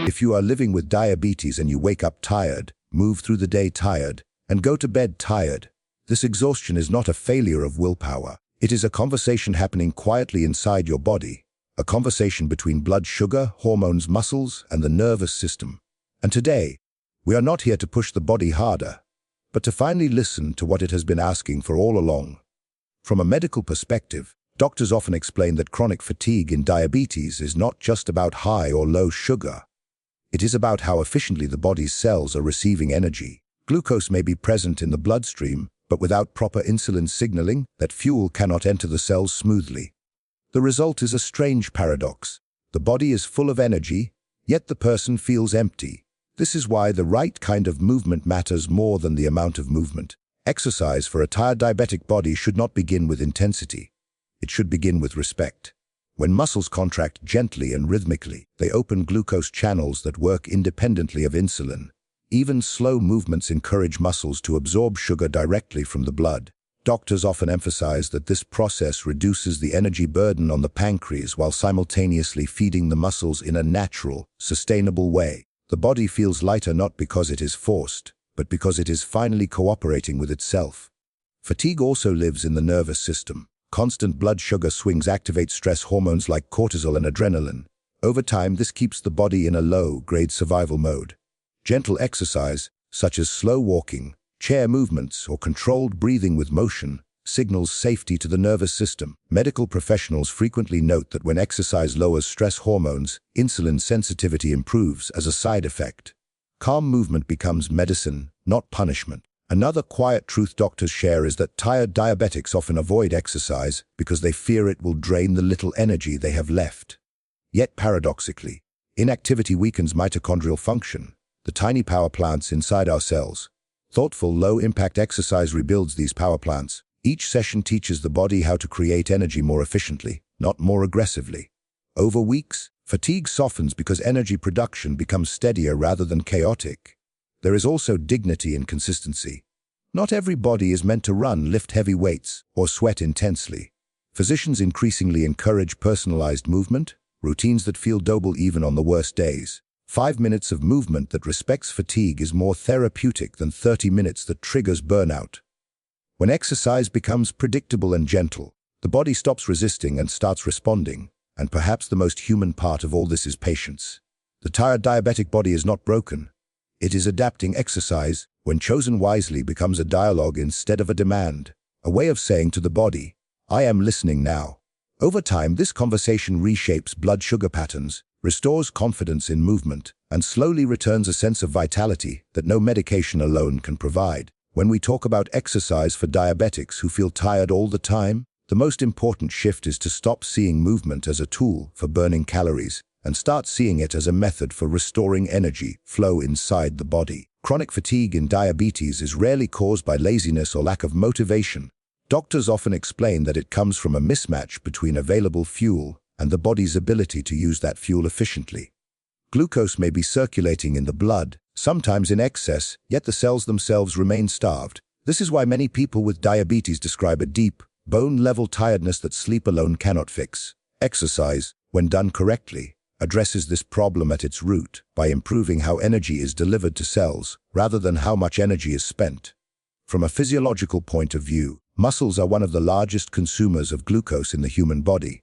If you are living with diabetes and you wake up tired, move through the day tired, and go to bed tired, this exhaustion is not a failure of willpower. It is a conversation happening quietly inside your body, a conversation between blood sugar, hormones, muscles, and the nervous system. And today, we are not here to push the body harder, but to finally listen to what it has been asking for all along. From a medical perspective, doctors often explain that chronic fatigue in diabetes is not just about high or low sugar. It is about how efficiently the body's cells are receiving energy. Glucose may be present in the bloodstream, but without proper insulin signaling, that fuel cannot enter the cells smoothly. The result is a strange paradox. The body is full of energy, yet the person feels empty. This is why the right kind of movement matters more than the amount of movement. Exercise for a tired diabetic body should not begin with intensity. It should begin with respect. When muscles contract gently and rhythmically, they open glucose channels that work independently of insulin. Even slow movements encourage muscles to absorb sugar directly from the blood. Doctors often emphasize that this process reduces the energy burden on the pancreas while simultaneously feeding the muscles in a natural, sustainable way. The body feels lighter not because it is forced, but because it is finally cooperating with itself. Fatigue also lives in the nervous system. Constant blood sugar swings activate stress hormones like cortisol and adrenaline. Over time, this keeps the body in a low-grade survival mode. Gentle exercise, such as slow walking, chair movements, or controlled breathing with motion, signals safety to the nervous system. Medical professionals frequently note that when exercise lowers stress hormones, insulin sensitivity improves as a side effect. Calm movement becomes medicine, not punishment. Another quiet truth doctors share is that tired diabetics often avoid exercise because they fear it will drain the little energy they have left. Yet paradoxically, inactivity weakens mitochondrial function, the tiny power plants inside our cells. Thoughtful, low-impact exercise rebuilds these power plants. Each session teaches the body how to create energy more efficiently, not more aggressively. Over weeks, fatigue softens because energy production becomes steadier rather than chaotic. There is also dignity in consistency. Not every body is meant to run, lift heavy weights, or sweat intensely. Physicians increasingly encourage personalized movement, routines that feel doable even on the worst days. 5 minutes of movement that respects fatigue is more therapeutic than 30 minutes that triggers burnout. When exercise becomes predictable and gentle, the body stops resisting and starts responding, and perhaps the most human part of all this is patience. The tired diabetic body is not broken. It is adapting. Exercise, when chosen wisely, becomes a dialogue instead of a demand, a way of saying to the body, "I am listening now." Over time, this conversation reshapes blood sugar patterns, restores confidence in movement, and slowly returns a sense of vitality that no medication alone can provide. When we talk about exercise for diabetics who feel tired all the time, the most important shift is to stop seeing movement as a tool for burning calories and start seeing it as a method for restoring energy flow inside the body. Chronic fatigue in diabetes is rarely caused by laziness or lack of motivation. Doctors often explain that it comes from a mismatch between available fuel and the body's ability to use that fuel efficiently. Glucose may be circulating in the blood, sometimes in excess, yet the cells themselves remain starved. This is why many people with diabetes describe a deep, bone-level tiredness that sleep alone cannot fix. Exercise, when done correctly, addresses this problem at its root by improving how energy is delivered to cells rather than how much energy is spent. From a physiological point of view, muscles are one of the largest consumers of glucose in the human body.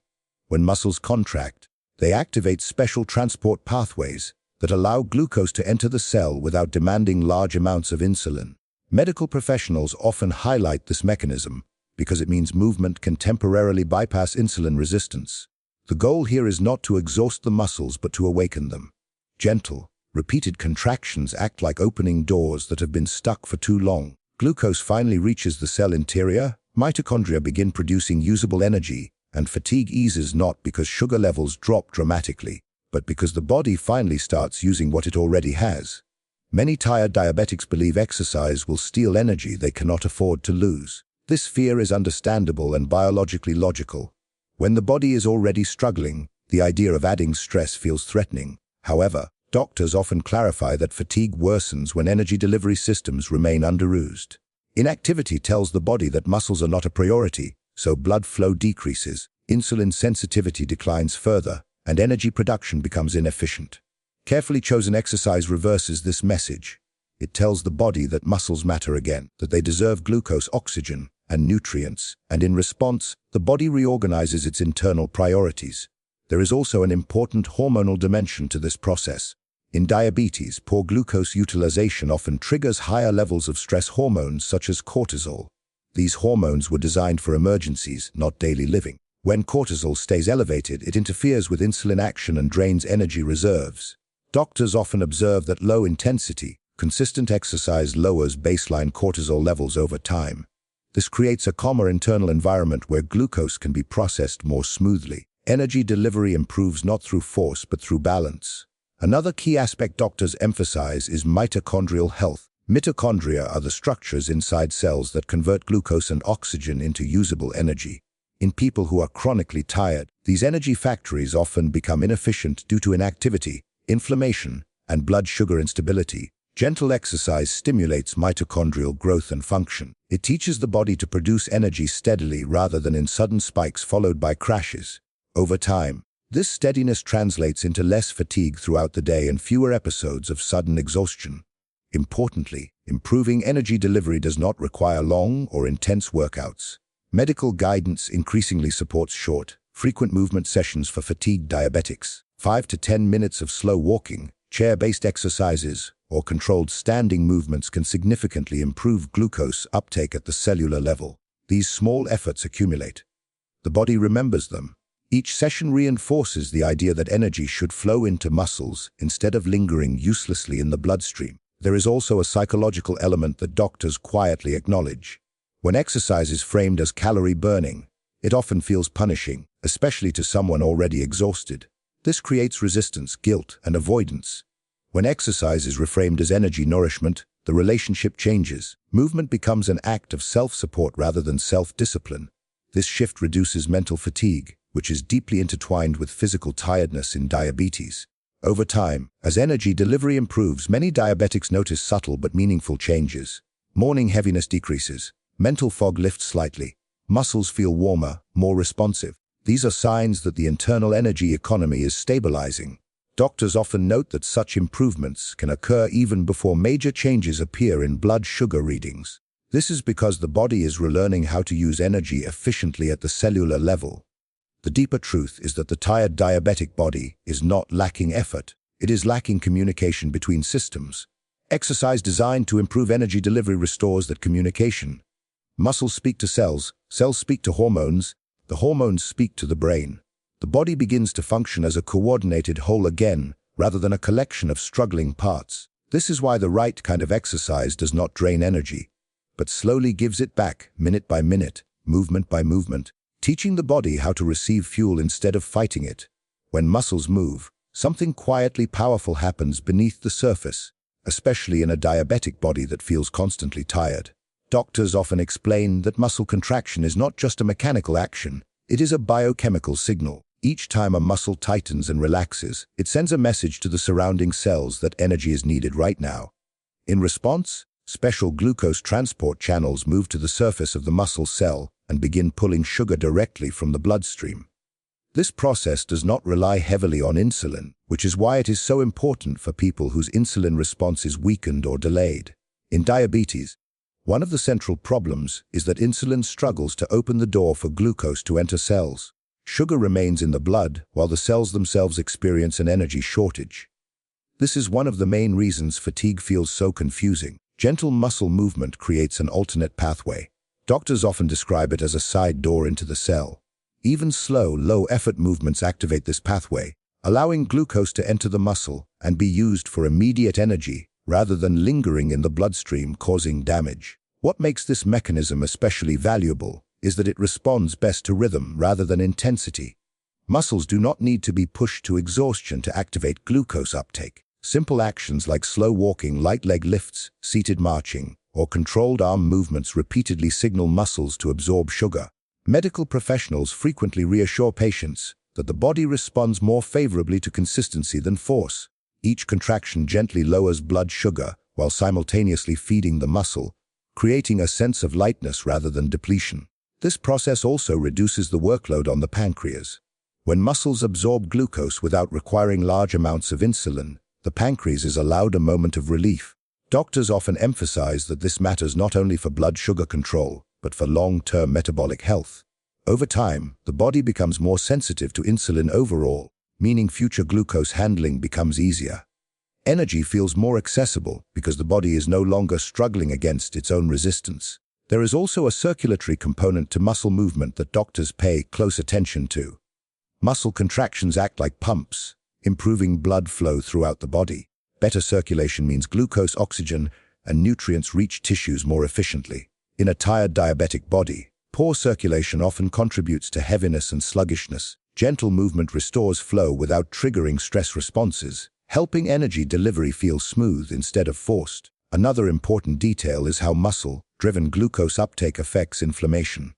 When muscles contract, they activate special transport pathways that allow glucose to enter the cell without demanding large amounts of insulin. Medical professionals often highlight this mechanism because it means movement can temporarily bypass insulin resistance. The goal here is not to exhaust the muscles but to awaken them. Gentle, repeated contractions act like opening doors that have been stuck for too long. Glucose finally reaches the cell interior, mitochondria begin producing usable energy, and fatigue eases not because sugar levels drop dramatically, but because the body finally starts using what it already has. Many tired diabetics believe exercise will steal energy they cannot afford to lose. This fear is understandable and biologically logical. When the body is already struggling, the idea of adding stress feels threatening. However, doctors often clarify that fatigue worsens when energy delivery systems remain underused. Inactivity tells the body that muscles are not a priority, so blood flow decreases. Insulin sensitivity declines further, and energy production becomes inefficient. Carefully chosen exercise reverses this message. It tells the body that muscles matter again, that they deserve glucose, oxygen, and nutrients, and in response, the body reorganizes its internal priorities. There is also an important hormonal dimension to this process. In diabetes, poor glucose utilization often triggers higher levels of stress hormones such as cortisol. These hormones were designed for emergencies, not daily living. When cortisol stays elevated, it interferes with insulin action and drains energy reserves. Doctors often observe that low-intensity, consistent exercise lowers baseline cortisol levels over time. This creates a calmer internal environment where glucose can be processed more smoothly. Energy delivery improves not through force but through balance. Another key aspect doctors emphasize is mitochondrial health. Mitochondria are the structures inside cells that convert glucose and oxygen into usable energy. In people who are chronically tired, these energy factories often become inefficient due to inactivity, inflammation, and blood sugar instability. Gentle exercise stimulates mitochondrial growth and function. It teaches the body to produce energy steadily rather than in sudden spikes followed by crashes. Over time, this steadiness translates into less fatigue throughout the day and fewer episodes of sudden exhaustion. Importantly, improving energy delivery does not require long or intense workouts. Medical guidance increasingly supports short, frequent movement sessions for fatigued diabetics. 5 to 10 minutes of slow walking, chair-based exercises, or controlled standing movements can significantly improve glucose uptake at the cellular level. These small efforts accumulate. The body remembers them. Each session reinforces the idea that energy should flow into muscles instead of lingering uselessly in the bloodstream. There is also a psychological element that doctors quietly acknowledge. When exercise is framed as calorie burning, it often feels punishing, especially to someone already exhausted. This creates resistance, guilt, and avoidance. When exercise is reframed as energy nourishment, the relationship changes. Movement becomes an act of self-support rather than self-discipline. This shift reduces mental fatigue, which is deeply intertwined with physical tiredness in diabetes. Over time, as energy delivery improves, many diabetics notice subtle but meaningful changes. Morning heaviness decreases. Mental fog lifts slightly. Muscles feel warmer, more responsive. These are signs that the internal energy economy is stabilizing. Doctors often note that such improvements can occur even before major changes appear in blood sugar readings. This is because the body is relearning how to use energy efficiently at the cellular level. The deeper truth is that the tired diabetic body is not lacking effort. It is lacking communication between systems. Exercise designed to improve energy delivery restores that communication. Muscles speak to cells, cells speak to hormones, the hormones speak to the brain. The body begins to function as a coordinated whole again, rather than a collection of struggling parts. This is why the right kind of exercise does not drain energy, but slowly gives it back, minute by minute, movement by movement, teaching the body how to receive fuel instead of fighting it. When muscles move, something quietly powerful happens beneath the surface, especially in a diabetic body that feels constantly tired. Doctors often explain that muscle contraction is not just a mechanical action, it is a biochemical signal. Each time a muscle tightens and relaxes, it sends a message to the surrounding cells that energy is needed right now. In response, special glucose transport channels move to the surface of the muscle cell and begin pulling sugar directly from the bloodstream. This process does not rely heavily on insulin, which is why it is so important for people whose insulin response is weakened or delayed. In diabetes, one of the central problems is that insulin struggles to open the door for glucose to enter cells. Sugar remains in the blood while the cells themselves experience an energy shortage. This is one of the main reasons fatigue feels so confusing. Gentle muscle movement creates an alternate pathway. Doctors often describe it as a side door into the cell. Even slow, low-effort movements activate this pathway, allowing glucose to enter the muscle and be used for immediate energy, rather than lingering in the bloodstream causing damage. What makes this mechanism especially valuable is that it responds best to rhythm rather than intensity. Muscles do not need to be pushed to exhaustion to activate glucose uptake. Simple actions like slow walking, light leg lifts, seated marching, or controlled arm movements repeatedly signal muscles to absorb sugar. Medical professionals frequently reassure patients that the body responds more favorably to consistency than force. Each contraction gently lowers blood sugar while simultaneously feeding the muscle, creating a sense of lightness rather than depletion. This process also reduces the workload on the pancreas. When muscles absorb glucose without requiring large amounts of insulin, the pancreas is allowed a moment of relief. Doctors often emphasize that this matters not only for blood sugar control, but for long-term metabolic health. Over time, the body becomes more sensitive to insulin overall, meaning future glucose handling becomes easier. Energy feels more accessible because the body is no longer struggling against its own resistance. There is also a circulatory component to muscle movement that doctors pay close attention to. Muscle contractions act like pumps, improving blood flow throughout the body. Better circulation means glucose, oxygen, and nutrients reach tissues more efficiently. In a tired diabetic body, poor circulation often contributes to heaviness and sluggishness. Gentle movement restores flow without triggering stress responses, helping energy delivery feel smooth instead of forced. Another important detail is how muscle-driven glucose uptake affects inflammation.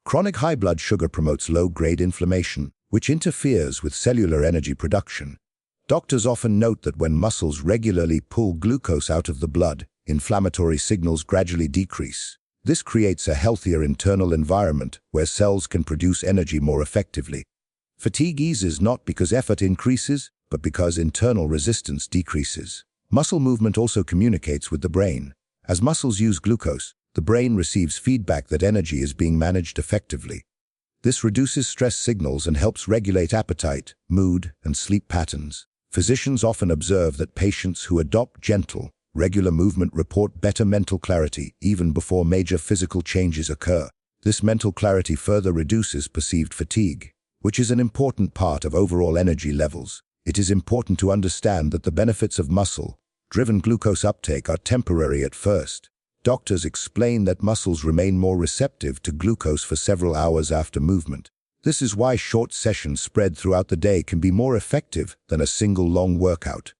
Chronic high blood sugar promotes low-grade inflammation, which interferes with cellular energy production. Doctors often note that when muscles regularly pull glucose out of the blood, inflammatory signals gradually decrease. This creates a healthier internal environment where cells can produce energy more effectively. Fatigue eases not because effort increases, but because internal resistance decreases. Muscle movement also communicates with the brain. As muscles use glucose, the brain receives feedback that energy is being managed effectively. This reduces stress signals and helps regulate appetite, mood, and sleep patterns. Physicians often observe that patients who adopt gentle, regular movement report better mental clarity even before major physical changes occur. This mental clarity further reduces perceived fatigue, which is an important part of overall energy levels. It is important to understand that the benefits of muscle-driven glucose uptake are temporary at first. Doctors explain that muscles remain more receptive to glucose for several hours after movement. This is why short sessions spread throughout the day can be more effective than a single long workout.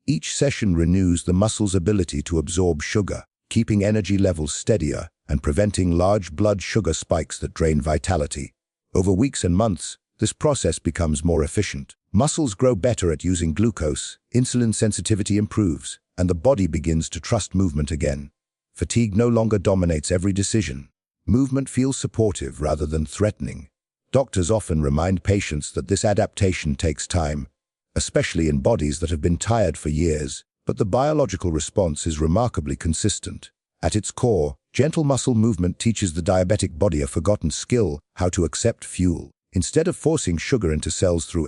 Each session renews the muscle's ability to absorb sugar, keeping energy levels steadier and preventing large blood sugar spikes that drain vitality. Over weeks and months, this process becomes more efficient. Muscles grow better at using glucose, insulin sensitivity improves, and the body begins to trust movement again. Fatigue no longer dominates every decision. Movement feels supportive rather than threatening. Doctors often remind patients that this adaptation takes time, especially in bodies that have been tired for years, but the biological response is remarkably consistent. At its core, gentle muscle movement teaches the diabetic body a forgotten skill: how to accept fuel. Instead of forcing sugar into cells through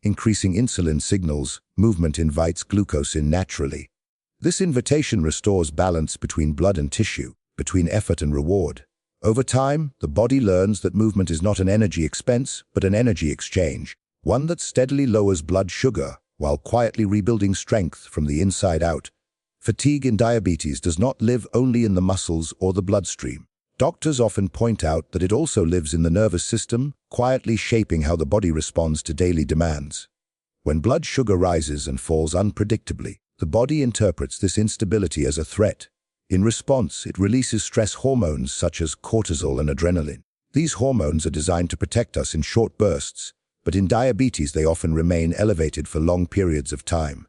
increasing insulin signals, movement invites glucose in naturally. This invitation restores balance between blood and tissue, between effort and reward. Over time, the body learns that movement is not an energy expense, but an energy exchange, one that steadily lowers blood sugar while quietly rebuilding strength from the inside out. Fatigue in diabetes does not live only in the muscles or the bloodstream. Doctors often point out that it also lives in the nervous system, quietly shaping how the body responds to daily demands. When blood sugar rises and falls unpredictably, the body interprets this instability as a threat. In response, it releases stress hormones such as cortisol and adrenaline. These hormones are designed to protect us in short bursts, but in diabetes they often remain elevated for long periods of time.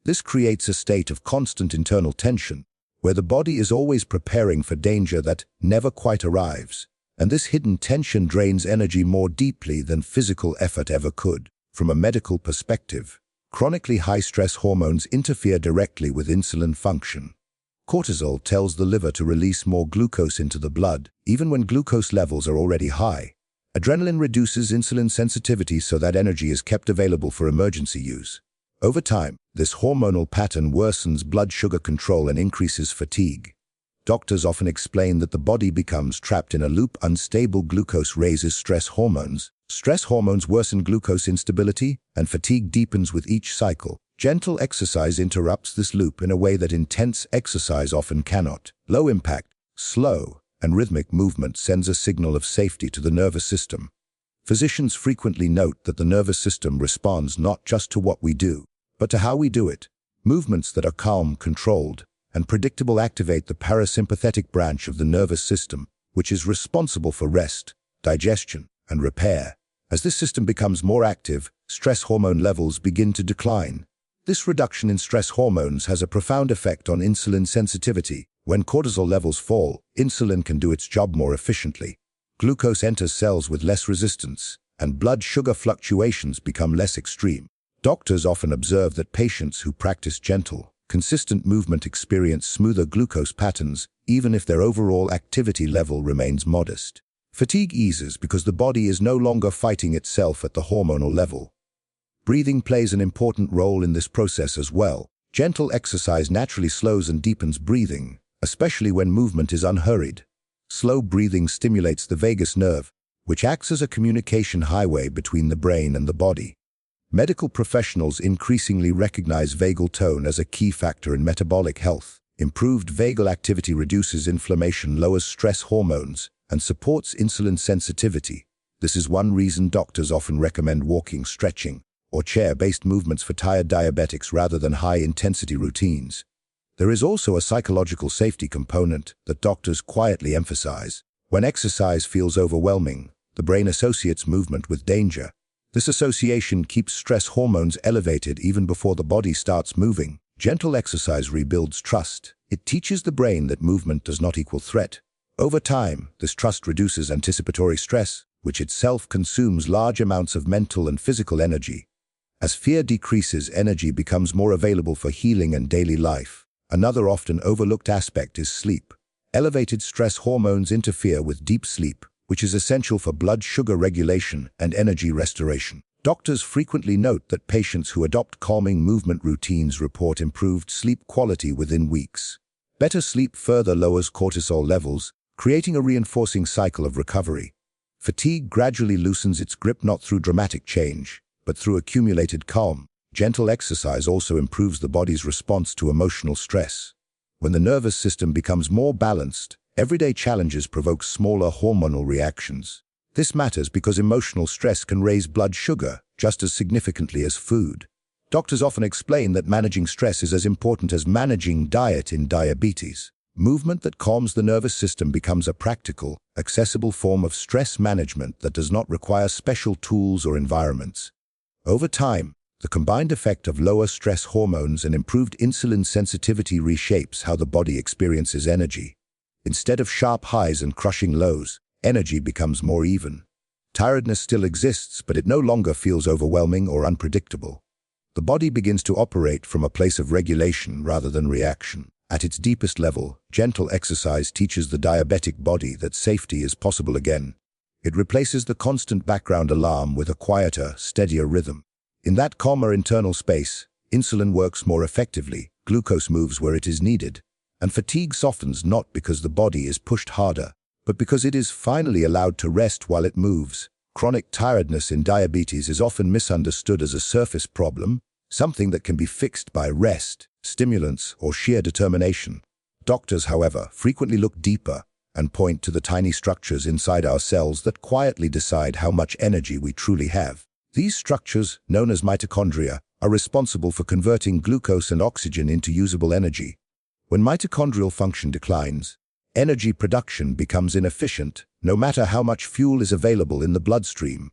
This creates a state of constant internal tension, where the body is always preparing for danger that never quite arrives. And this hidden tension drains energy more deeply than physical effort ever could. From a medical perspective, chronically high stress hormones interfere directly with insulin function. Cortisol tells the liver to release more glucose into the blood, even when glucose levels are already high. Adrenaline reduces insulin sensitivity so that energy is kept available for emergency use. Over time, this hormonal pattern worsens blood sugar control and increases fatigue. Doctors often explain that the body becomes trapped in a loop. Unstable glucose raises stress hormones. Stress hormones worsen glucose instability, and fatigue deepens with each cycle. Gentle exercise interrupts this loop in a way that intense exercise often cannot. Low impact, slow, and rhythmic movement sends a signal of safety to the nervous system. Physicians frequently note that the nervous system responds not just to what we do, but to how we do it. Movements that are calm, controlled, and predictable activate the parasympathetic branch of the nervous system, which is responsible for rest, digestion, and repair. As this system becomes more active, stress hormone levels begin to decline. This reduction in stress hormones has a profound effect on insulin sensitivity. When cortisol levels fall, insulin can do its job more efficiently. Glucose enters cells with less resistance, and blood sugar fluctuations become less extreme. Doctors often observe that patients who practice gentle, consistent movement experience smoother glucose patterns, even if their overall activity level remains modest. Fatigue eases because the body is no longer fighting itself at the hormonal level. Breathing plays an important role in this process as well. Gentle exercise naturally slows and deepens breathing, especially when movement is unhurried. Slow breathing stimulates the vagus nerve, which acts as a communication highway between the brain and the body. Medical professionals increasingly recognize vagal tone as a key factor in metabolic health. Improved vagal activity reduces inflammation, lowers stress hormones, and supports insulin sensitivity. This is one reason doctors often recommend walking, stretching, or chair-based movements for tired diabetics rather than high-intensity routines. There is also a psychological safety component that doctors quietly emphasize. When exercise feels overwhelming, the brain associates movement with danger. This association keeps stress hormones elevated even before the body starts moving. Gentle exercise rebuilds trust. It teaches the brain that movement does not equal threat. Over time, this trust reduces anticipatory stress, which itself consumes large amounts of mental and physical energy. As fear decreases, energy becomes more available for healing and daily life. Another often overlooked aspect is sleep. Elevated stress hormones interfere with deep sleep, which is essential for blood sugar regulation and energy restoration. Doctors frequently note that patients who adopt calming movement routines report improved sleep quality within weeks. Better sleep further lowers cortisol levels, creating a reinforcing cycle of recovery. Fatigue gradually loosens its grip not through dramatic change, but through accumulated calm. Gentle exercise also improves the body's response to emotional stress. When the nervous system becomes more balanced, everyday challenges provoke smaller hormonal reactions. This matters because emotional stress can raise blood sugar just as significantly as food. Doctors often explain that managing stress is as important as managing diet in diabetes. Movement that calms the nervous system becomes a practical, accessible form of stress management that does not require special tools or environments. Over time, the combined effect of lower stress hormones and improved insulin sensitivity reshapes how the body experiences energy. Instead of sharp highs and crushing lows, energy becomes more even. Tiredness still exists, but it no longer feels overwhelming or unpredictable. The body begins to operate from a place of regulation rather than reaction. At its deepest level, gentle exercise teaches the diabetic body that safety is possible again. It replaces the constant background alarm with a quieter, steadier rhythm. In that calmer internal space, insulin works more effectively, glucose moves where it is needed, and fatigue softens not because the body is pushed harder, but because it is finally allowed to rest while it moves. Chronic tiredness in diabetes is often misunderstood as a surface problem, something that can be fixed by rest, stimulants, or sheer determination. Doctors, however, frequently look deeper and point to the tiny structures inside our cells that quietly decide how much energy we truly have. These structures, known as mitochondria, are responsible for converting glucose and oxygen into usable energy. When mitochondrial function declines, energy production becomes inefficient, no matter how much fuel is available in the bloodstream.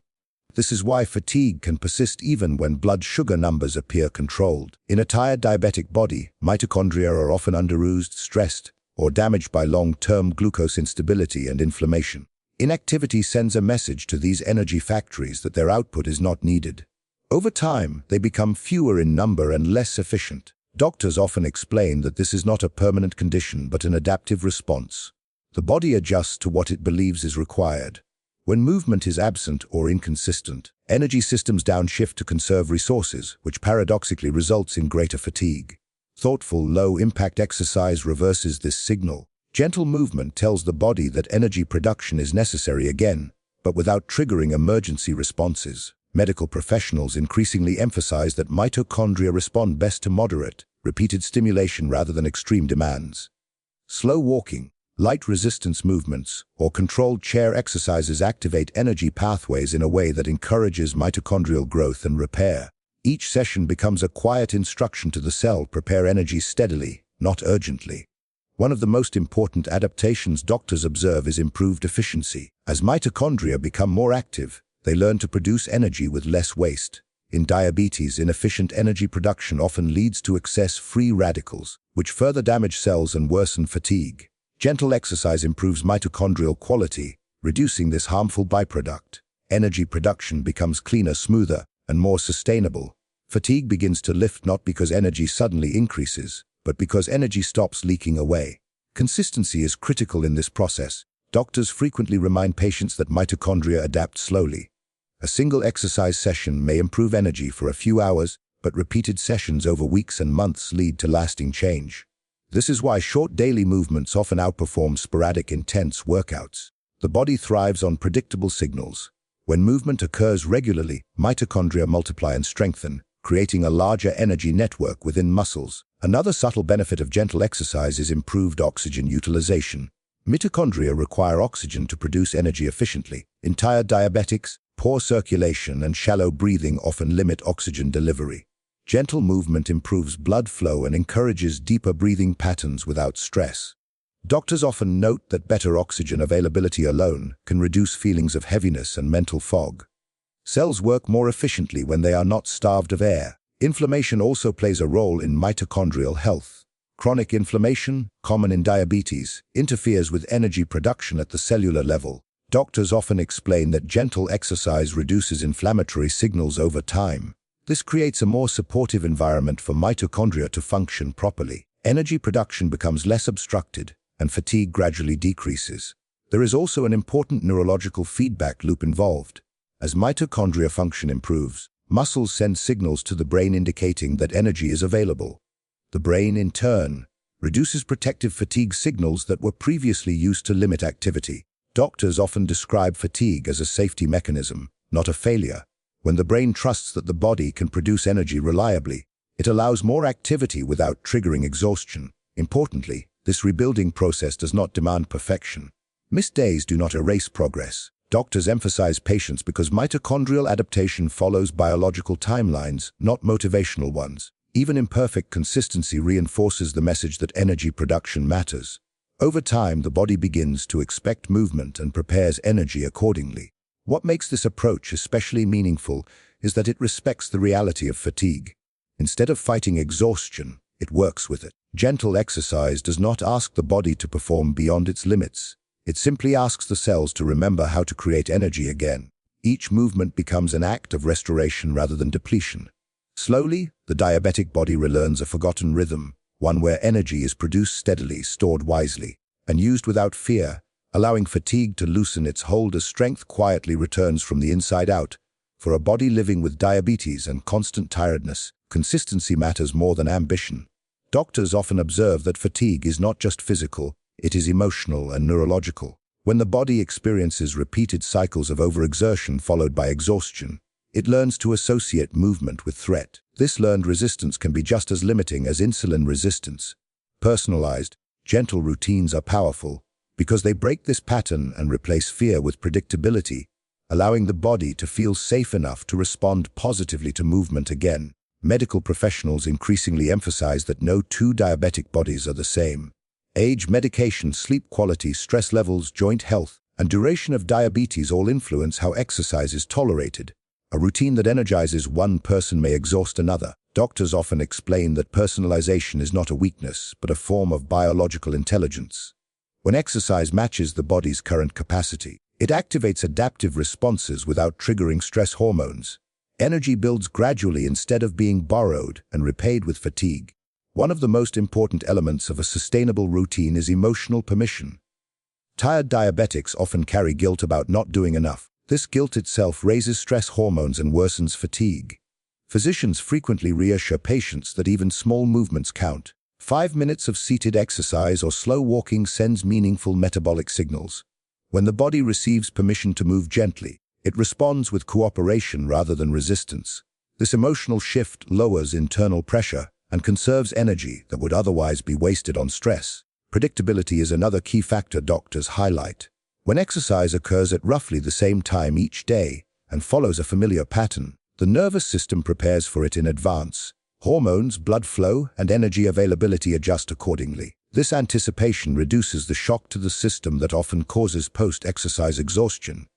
This is why fatigue can persist even when blood sugar numbers appear controlled. In a tired diabetic body, mitochondria are often underused, stressed, or damaged by long-term glucose instability and inflammation. Inactivity sends a message to these energy factories that their output is not needed. Over time, they become fewer in number and less efficient. Doctors often explain that this is not a permanent condition but an adaptive response. The body adjusts to what it believes is required. When movement is absent or inconsistent, energy systems downshift to conserve resources, which paradoxically results in greater fatigue. Thoughtful, low-impact exercise reverses this signal. Gentle movement tells the body that energy production is necessary again, but without triggering emergency responses. Medical professionals increasingly emphasize that mitochondria respond best to moderate, repeated stimulation rather than extreme demands. Slow walking, light resistance movements, or controlled chair exercises activate energy pathways in a way that encourages mitochondrial growth and repair. Each session becomes a quiet instruction to the cell: prepare energy steadily, not urgently. One of the most important adaptations doctors observe is improved efficiency. As mitochondria become more active, they learn to produce energy with less waste. In diabetes, inefficient energy production often leads to excess free radicals, which further damage cells and worsen fatigue. Gentle exercise improves mitochondrial quality, reducing this harmful byproduct. Energy production becomes cleaner, smoother, and more sustainable. Fatigue begins to lift not because energy suddenly increases, but because energy stops leaking away. Consistency is critical in this process. Doctors frequently remind patients that mitochondria adapt slowly. A single exercise session may improve energy for a few hours, but repeated sessions over weeks and months lead to lasting change. This is why short daily movements often outperform sporadic intense workouts. The body thrives on predictable signals. When movement occurs regularly, mitochondria multiply and strengthen, creating a larger energy network within muscles. Another subtle benefit of gentle exercise is improved oxygen utilization. Mitochondria require oxygen to produce energy efficiently. In tired diabetics, poor circulation and shallow breathing often limit oxygen delivery. Gentle movement improves blood flow and encourages deeper breathing patterns without stress. Doctors often note that better oxygen availability alone can reduce feelings of heaviness and mental fog. Cells work more efficiently when they are not starved of air. Inflammation also plays a role in mitochondrial health. Chronic inflammation, common in diabetes, interferes with energy production at the cellular level. Doctors often explain that gentle exercise reduces inflammatory signals over time. This creates a more supportive environment for mitochondria to function properly. Energy production becomes less obstructed, and fatigue gradually decreases. There is also an important neurological feedback loop involved. As mitochondria function improves, muscles send signals to the brain indicating that energy is available. The brain, in turn, reduces protective fatigue signals that were previously used to limit activity. Doctors often describe fatigue as a safety mechanism, not a failure. When the brain trusts that the body can produce energy reliably, it allows more activity without triggering exhaustion. Importantly, this rebuilding process does not demand perfection. Missed days do not erase progress. Doctors emphasize patience because mitochondrial adaptation follows biological timelines, not motivational ones. Even imperfect consistency reinforces the message that energy production matters. Over time, the body begins to expect movement and prepares energy accordingly. What makes this approach especially meaningful is that it respects the reality of fatigue. Instead of fighting exhaustion, it works with it. Gentle exercise does not ask the body to perform beyond its limits. It simply asks the cells to remember how to create energy again. Each movement becomes an act of restoration rather than depletion. Slowly, the diabetic body relearns a forgotten rhythm, one where energy is produced steadily, stored wisely, and used without fear, allowing fatigue to loosen its hold as strength quietly returns from the inside out. For a body living with diabetes and constant tiredness, consistency matters more than ambition. Doctors often observe that fatigue is not just physical, it is emotional and neurological. When the body experiences repeated cycles of overexertion followed by exhaustion, it learns to associate movement with threat. This learned resistance can be just as limiting as insulin resistance. Personalized, gentle routines are powerful because they break this pattern and replace fear with predictability, allowing the body to feel safe enough to respond positively to movement again. Medical professionals increasingly emphasize that no two diabetic bodies are the same. Age, medication, sleep quality, stress levels, joint health, and duration of diabetes all influence how exercise is tolerated. A routine that energizes one person may exhaust another. Doctors often explain that personalization is not a weakness, but a form of biological intelligence. When exercise matches the body's current capacity, it activates adaptive responses without triggering stress hormones. Energy builds gradually instead of being borrowed and repaid with fatigue. One of the most important elements of a sustainable routine is emotional permission. Tired diabetics often carry guilt about not doing enough. This guilt itself raises stress hormones and worsens fatigue. Physicians frequently reassure patients that even small movements count. 5 minutes of seated exercise or slow walking sends meaningful metabolic signals. When the body receives permission to move gently, it responds with cooperation rather than resistance. This emotional shift lowers internal pressure and conserves energy that would otherwise be wasted on stress. Predictability is another key factor doctors highlight. When exercise occurs at roughly the same time each day and follows a familiar pattern, the nervous system prepares for it in advance. Hormones, blood flow, and energy availability adjust accordingly. This anticipation reduces the shock to the system that often causes post-exercise exhaustion.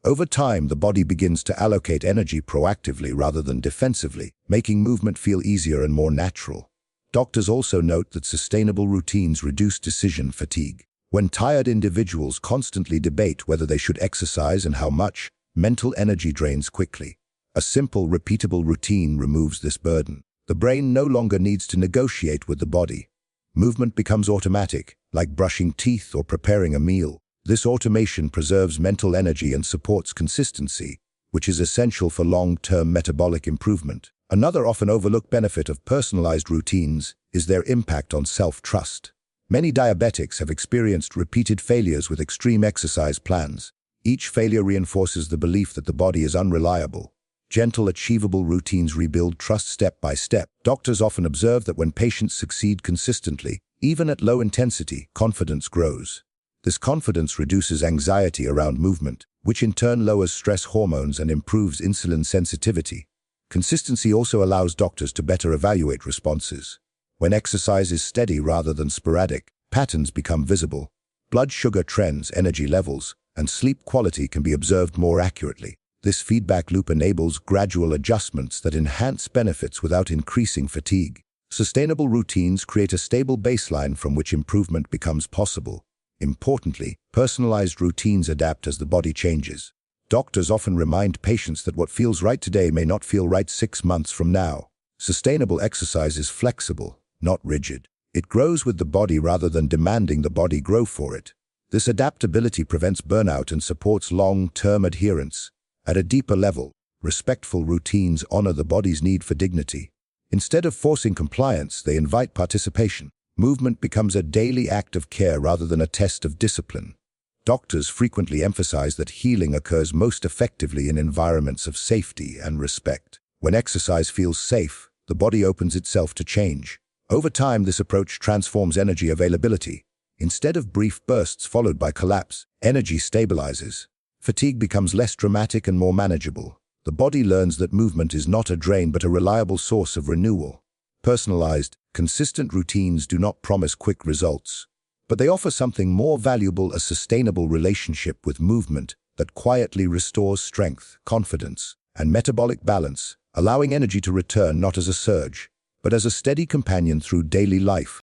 Over time, the body begins to allocate energy proactively rather than defensively, making movement feel easier and more natural. Doctors also note that sustainable routines reduce decision fatigue. When tired individuals constantly debate whether they should exercise and how much, mental energy drains quickly. A simple, repeatable routine removes this burden. The brain no longer needs to negotiate with the body. Movement becomes automatic, like brushing teeth or preparing a meal. This automation preserves mental energy and supports consistency, which is essential for long-term metabolic improvement. Another often overlooked benefit of personalized routines is their impact on self-trust. Many diabetics have experienced repeated failures with extreme exercise plans. Each failure reinforces the belief that the body is unreliable. Gentle, achievable routines rebuild trust step by step. Doctors often observe that when patients succeed consistently, even at low intensity, confidence grows. This confidence reduces anxiety around movement, which in turn lowers stress hormones and improves insulin sensitivity. Consistency also allows doctors to better evaluate responses. When exercise is steady rather than sporadic, patterns become visible. Blood sugar trends, energy levels, and sleep quality can be observed more accurately. This feedback loop enables gradual adjustments that enhance benefits without increasing fatigue. Sustainable routines create a stable baseline from which improvement becomes possible. Importantly, personalized routines adapt as the body changes. Doctors often remind patients that what feels right today may not feel right 6 months from now. Sustainable exercise is flexible, not rigid. It grows with the body rather than demanding the body grow for it. This adaptability prevents burnout and supports long-term adherence. At a deeper level, respectful routines honor the body's need for dignity. Instead of forcing compliance, they invite participation. Movement becomes a daily act of care rather than a test of discipline. Doctors frequently emphasize that healing occurs most effectively in environments of safety and respect. When exercise feels safe, the body opens itself to change. Over time, this approach transforms energy availability. Instead of brief bursts followed by collapse, energy stabilizes. Fatigue becomes less dramatic and more manageable. The body learns that movement is not a drain but a reliable source of renewal. Personalized, consistent routines do not promise quick results, but they offer something more valuable: a sustainable relationship with movement that quietly restores strength, confidence, and metabolic balance, allowing energy to return not as a surge, but as a steady companion through daily life.